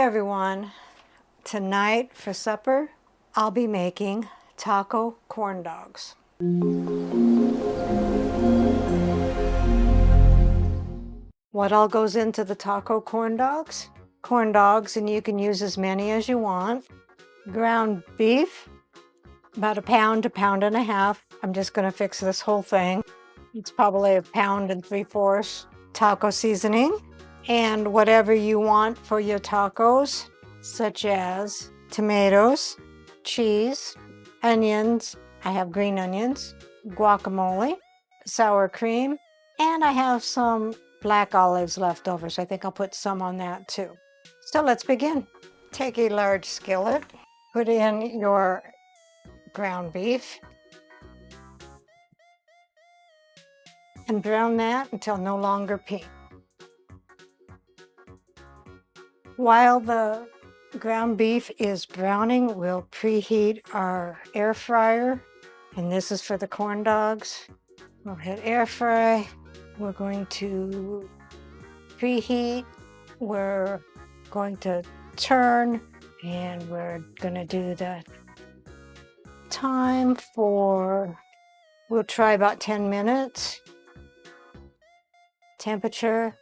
everyone. Tonight for supper, I'll be making taco corn dogs. What all goes into the taco corn dogs? Corn dogs, and you can use as many as you want. Ground beef, about a pound and a half. I'm just gonna fix this whole thing. It's probably 1 3/4 pounds. Taco seasoning, and whatever you want for your tacos, such as tomatoes, cheese, onions. I have green onions, guacamole, sour cream, and I have some black olives left over, so I think I'll put some on that too. So let's begin. Take a large skillet, put in your ground beef, and brown that until no longer pink. While the ground beef is browning, we'll preheat our air fryer, and this is for the corn dogs. We'll hit air fry. We're going to preheat. We're going to turn, and we're going to do the time for, we'll try about 10 minutes. Temperature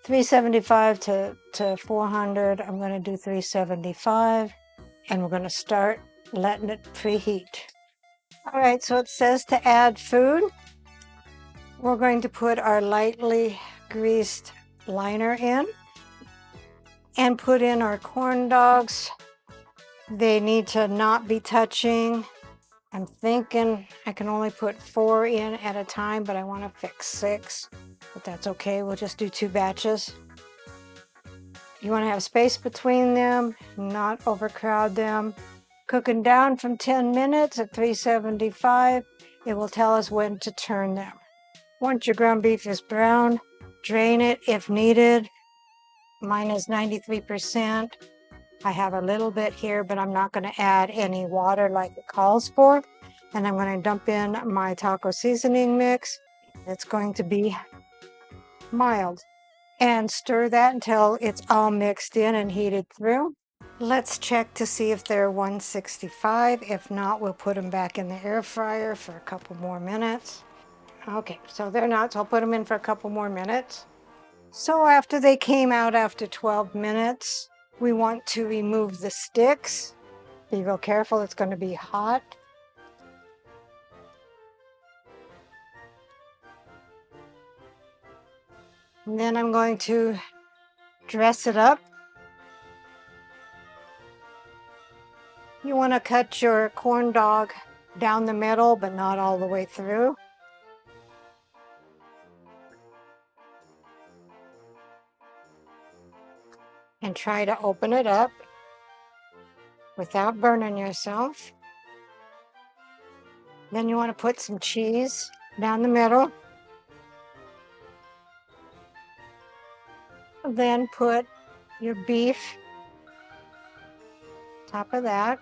375 to 400. I'm going to do 375, and we're going to start letting it preheat. All right, so it says to add food. We're going to put our lightly greased liner in and put in our corn dogs. They need to not be touching. I'm thinking I can only put 4 in at a time, but I want to fix 6. But that's okay, we'll just do 2 batches. You want to have space between them, not overcrowd them. Cooking down from 10 minutes at 375, it will tell us when to turn them. Once your ground beef is brown, drain it if needed. Mine is 93%. I have a little bit here, but I'm not going to add any water like it calls for. And I'm going to dump in my taco seasoning mix. It's going to be mild, and stir that until it's all mixed in and heated through. Let's check to see if they're 165. If not, we'll put them back in the air fryer for a couple more minutes. Okay, so they're not, so I'll put them in for a couple more minutes. So after they came out after 12 minutes, we want to remove the sticks. Be real careful, it's going to be hot. And then I'm going to dress it up. You want to cut your corn dog down the middle, but not all the way through. And try to open it up without burning yourself. Then you want to put some cheese down the middle. Then put your beef top of that.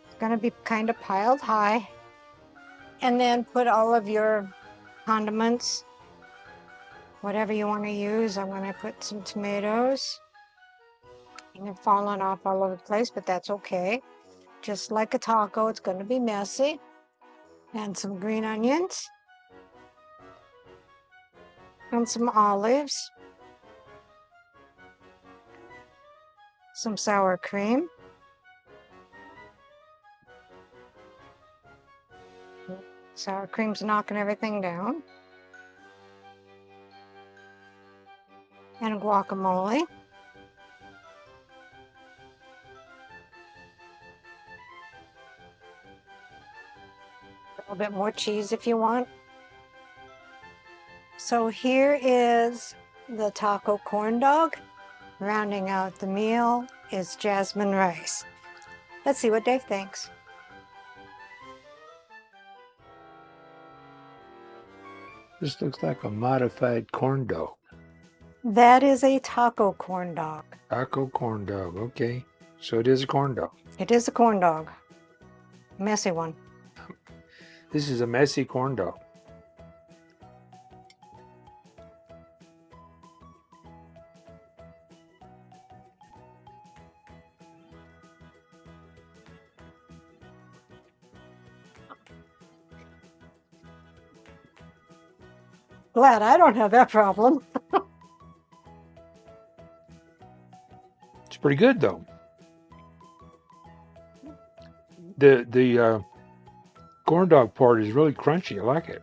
It's going to be kind of piled high. And then put all of your condiments, whatever you want to use. I'm going to put some tomatoes. They're falling off all over the place, but that's okay. Just like a taco, it's going to be messy. And some green onions. And some olives. Some sour cream. Sour cream's knocking everything down. And guacamole. A little bit more cheese if you want. So here is the taco corn dog. Rounding out the meal is jasmine rice. Let's see what Dave thinks. This looks like a modified corn dog. That is a taco corn dog. Taco corn dog, okay. So it is a corn dog. It is a corn dog. Messy one. This is a messy corn dog. Glad I don't have that problem. It's pretty good though. The corn dog part is really crunchy. I like it.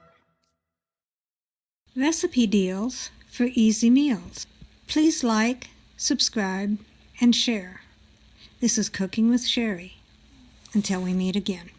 Recipe deals for easy meals. Please like, subscribe, and share. This is Cooking with Sherry. Until we meet again.